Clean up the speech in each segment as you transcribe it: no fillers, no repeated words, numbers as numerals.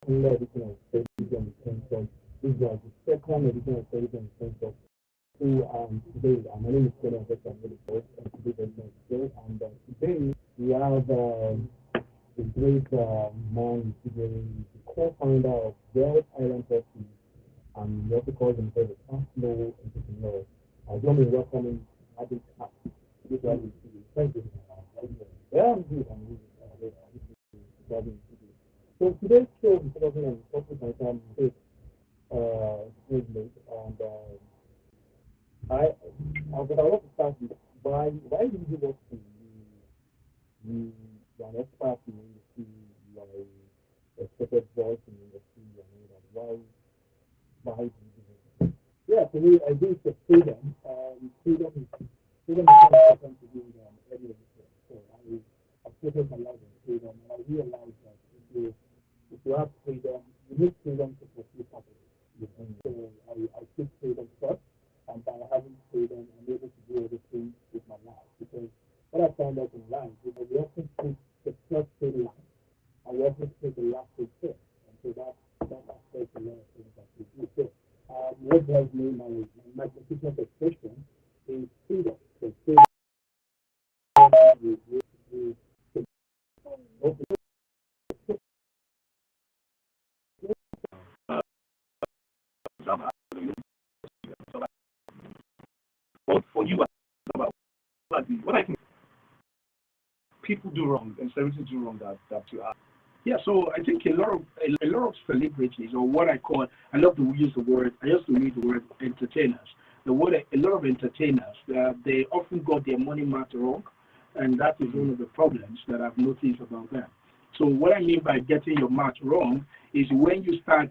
edition of Studies and Census. This is the second edition of Studies and Census. So today, my name is Kenni, and today's edition of today. And today we have the great man, the co-founder of Wealth Island Property, and he also calls himself a cash flow entrepreneur. Join me in welcoming Tade Cash. This is thank you. Yeah, I'm good. I'm good. So today's show is focusing on faith movement, and but I want to start with why do you want to you are an expert in the industry, you are a respected voice in the industry, and why do you do it? Yeah, for me, I do it for freedom. Freedom is very important to me anyway. So I focus my life on freedom, and I realize that if you have freedom, you need freedom to pursue purpose. So I take freedom first, and by having freedom, I'm able to do everything with my life. Because what I found out in life is that we often take the first thing life, and we often take the last thing first. And so that affects a lot of things that we do. So what drives me, my professional expression is freedom. So freedom is But for you, what I think people do wrong and celebrities do wrong that you are. Yeah, so I think a lot of celebrities, or what I love to use the word. I used to use the word entertainers. A lot of entertainers, they often got their money marked wrong, and that is one of the problems that I've noticed about them. So what I mean by getting your mark wrong is when you start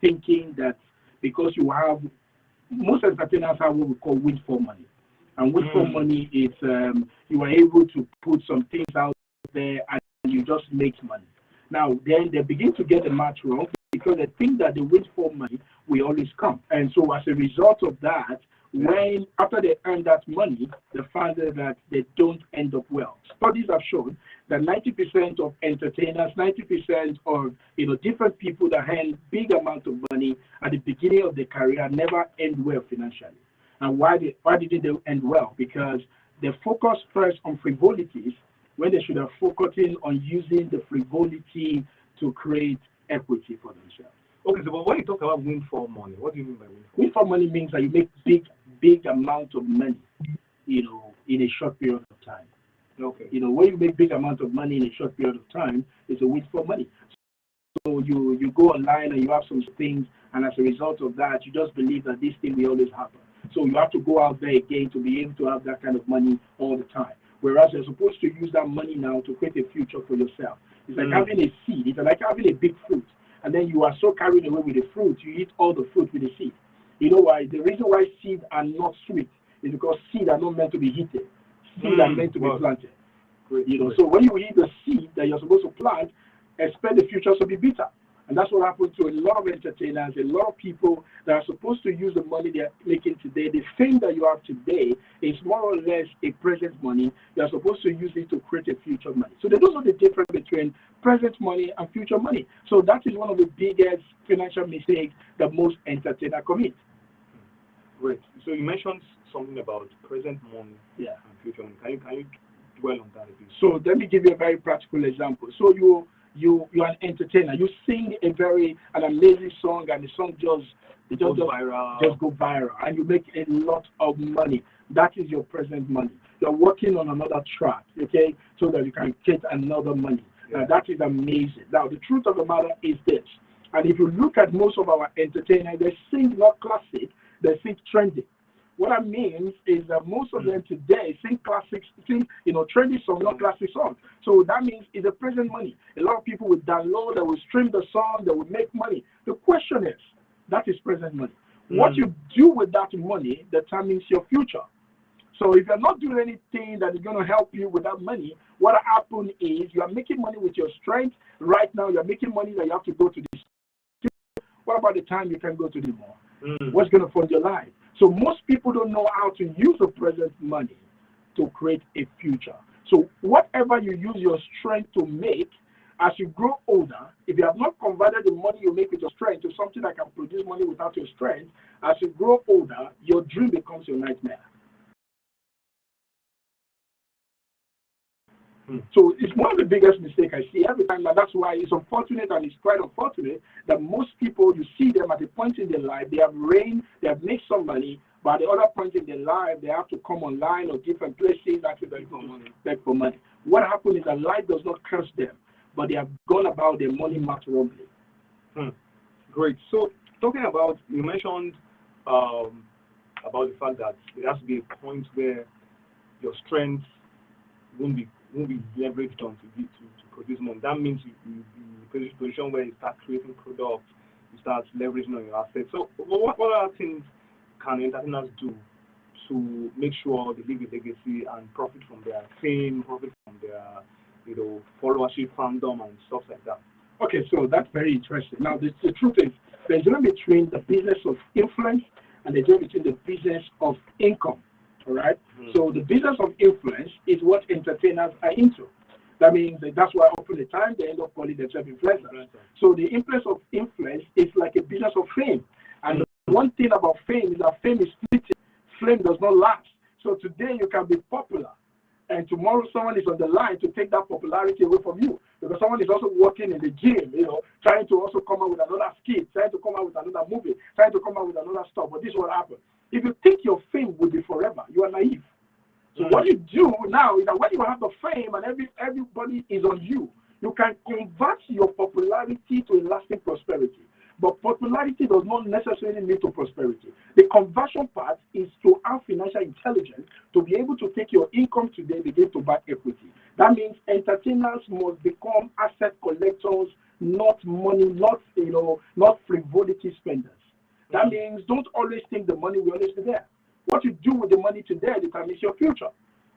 thinking that because you have most entertainers have what we call windfall money. And windfall money is you are able to put some things out there and you just make money. Now, then they begin to get the match wrong because they think that the windfall money will always come. And so as a result of that, when after they earn that money, they find that they don't end up well. Studies have shown that 90% of entertainers, 90% of different people that earn big amount of money at the beginning of their career never end well financially. And why didn't they end well? Because they focus first on frivolities when they should have focusing on using the frivolity to create equity for themselves. Okay, so but when you talk about windfall money, what do you mean by windfall? Windfall money means that you make big amount of money, in a short period of time. Okay. When you make big amount of money in a short period of time, it's a windfall money. So you go online and you have some things, and as a result of that, you just believe that this thing will always happen. So you have to go out there again to be able to have that kind of money all the time. Whereas you're supposed to use that money now to create a future for yourself. It's like having a seed. It's like having a big fruit. And then you are so carried away with the fruit, you eat all the fruit with the seed. You know why? The reason why seeds are not sweet is because seeds are not meant to be eaten. Seeds are meant to be planted. Great. So when you eat the seed that you're supposed to plant, expect the future to be bitter. And that's what happens to a lot of entertainers, a lot of people that are supposed to use the money they're making today. The thing that you have today is more or less a present money. You're supposed to use it to create a future money. So they don't know the difference between present money and future money. So that is one of the biggest financial mistakes that most entertainers commit. Great. So you mentioned something about present money and future money. Can you dwell on that a bit? So let me give you a very practical example. So you're an entertainer. You sing an amazing song, and the song just go viral, and you make a lot of money. That is your present money. You're working on another track, okay, so that you can get another money. Now that is amazing. Now the truth of the matter is this, and if you look at most of our entertainers, they sing not classic, they sing trendy. What that means is that most of them today sing trendy songs, not classic songs. So that means it's a present money. A lot of people will download, they will stream the song, they will make money. The question is, that is present money. What you do with that money determines your future. So if you're not doing anything that is going to help you with that money, what happens is you are making money with your strength. Right now, you're making money that you have to go to this. What about the time you can go to the mall? What's going to fund your life? So most people don't know how to use the present money to create a future. So whatever you use your strength to make, As you grow older, if you have not converted the money you make with your strength to something that can produce money without your strength, as you grow older, your dream becomes your nightmare. So it's one of the biggest mistakes I see every time, and that's why it's unfortunate and it's quite unfortunate that most people, you see them at a point in their life, they have reigned, they have made some money, but at the other point in their life, they have to come online or different places to beg for money. What happened is that life does not curse them, but they have gone about their money matter wrongly. Great. So talking about, you mentioned about the fact that there has to be a point where your strength won't be leveraged on to produce money. That means you be in a position where you start creating products, you start leveraging on your assets. So what other things can entertainers do to make sure they leave a legacy and profit from their fame, profit from their followership, fandom, and stuff like that? Okay, so that's very interesting. Now, the truth is, there's a difference between the business of influence and the difference between the business of income. All right. So the business of influence is what entertainers are into. That means that's why often the time they end up calling themselves influencers. So the influence of influence is like a business of fame. And the one thing about fame is that fame is fleeting. Flame does not last. So today you can be popular, and tomorrow someone is on the line to take that popularity away from you, because someone is also working in the gym, trying to also come out with another skit, trying to come out with another movie, trying to come out with another stuff. But this is what happens. If you think your fame will be forever, you are naive. So what you do now is that when you have the fame and everybody is on you, you can convert your popularity to a lasting prosperity. But popularity does not necessarily lead to prosperity. The conversion part is to have financial intelligence to be able to take your income today, begin to buy equity. That means entertainers must become asset collectors, not money, not frivolity spenders. That means don't always think the money will always be there. What you do with the money today determines your future.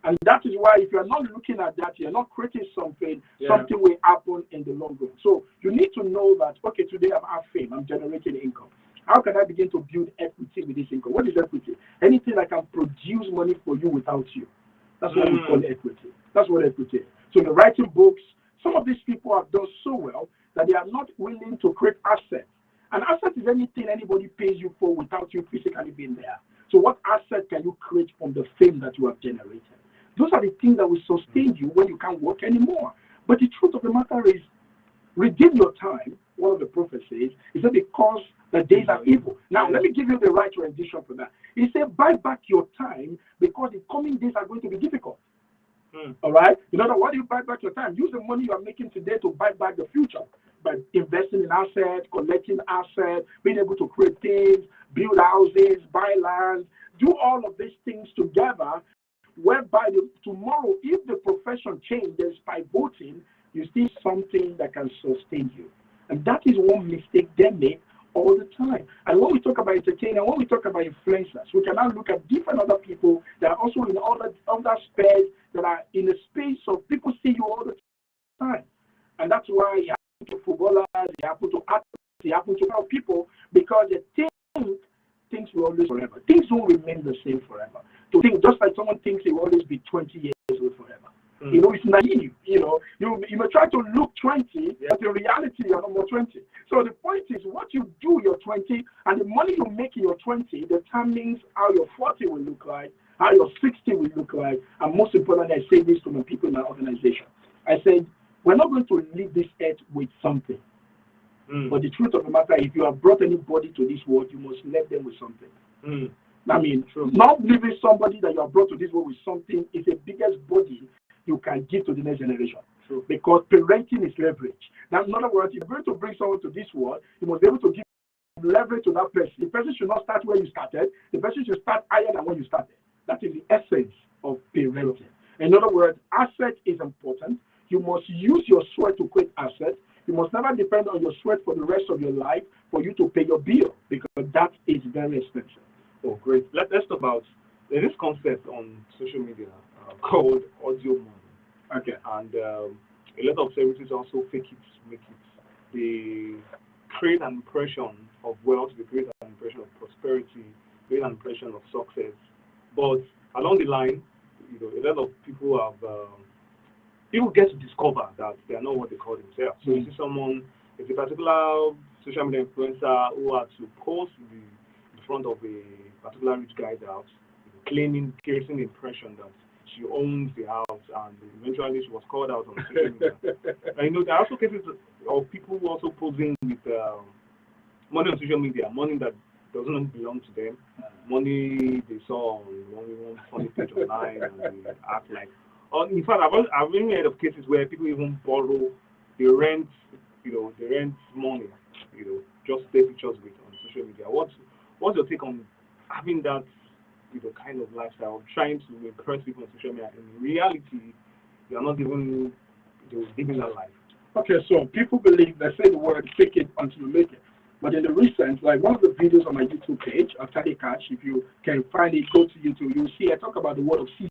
And that is why if you're not looking at that, you're not creating something, something will happen in the long run. So you need to know that, okay, today I have fame, I'm generating income. How can I begin to build equity with this income? What is equity? Anything that can produce money for you without you. That's what we call equity. That's what equity is. So you're writing books. Some of these people have done so well that they are not willing to create assets. An asset is anything anybody pays you for without you physically being there. So what asset can you create from the fame that you have generated? Those are the things that will sustain you when you can't work anymore. But the truth of the matter is, redeem your time, one of the prophecies, is that because the days are evil. Now, let me give you the right rendition for that. He said, buy back your time because the coming days are going to be difficult. All right? In other words, why do you buy back your time? Use the money you are making today to buy back the future by investing in assets, collecting assets, being able to create things, build houses, buy land, do all of these things together, whereby tomorrow, if the profession changes by voting, you see something that can sustain you. And that is one mistake they make all the time. And when we talk about entertainment, when we talk about influencers, we can now look at different other people that are also in other space, that are in a space of people see you all the time. And that's why it happens to footballers, it happens to athletes, it happens to people, because they think things will always forever. Things don't remain the same forever. To think just like someone thinks he will always be 20 years old forever. It's naive. You may try to look 20, but in reality, you're no more 20. So the point is, what you do your 20 and the money you make in your 20 determines how your 40 will look like, how your 60 will look like, and most importantly, I say this to my people in my organization. I said, we're not going to leave this earth with something. But the truth of the matter, if you have brought anybody to this world, you must leave them with something. I mean, not leaving somebody that you have brought to this world with something is the biggest body you can give to the next generation. Because parenting is leverage. Now, in other words, if you're going to bring someone to this world, you must be able to give leverage to that person. The person should not start where you started. The person should start higher than where you started. That is the essence of parenting. In other words, asset is important. You must use your sweat to create assets. You must never depend on your sweat for the rest of your life for you to pay your bill, because that is very expensive. Oh, great. Let's talk about this concept on social media called audio money. Okay. And a lot of celebrities also fake it, make it. They create an impression of wealth, they create an impression of prosperity, create an impression of success. But along the line, a lot of people have people get to discover that they are not what they call themselves. So you see someone, it's a particular social media influencer who had to post in front of a particular rich guy's house, claiming, creating the impression that she owns the house, and eventually she was called out on social media. And there are also cases of people who also posing with money on social media, money that doesn't belong to them, money they saw on one funny page online, and they act like. In fact, I've even heard of cases where people even borrow, they rent money, just take pictures with on social media. What's your take on having that, kind of lifestyle of trying to impress people on social media? In reality, you are not even living that life. Okay, so people believe, they say the word fake it until you make it. But in the recent, like one of the videos on my YouTube page of Tade Cash, if you can find it, go to YouTube, you'll see I talk about the word of seed.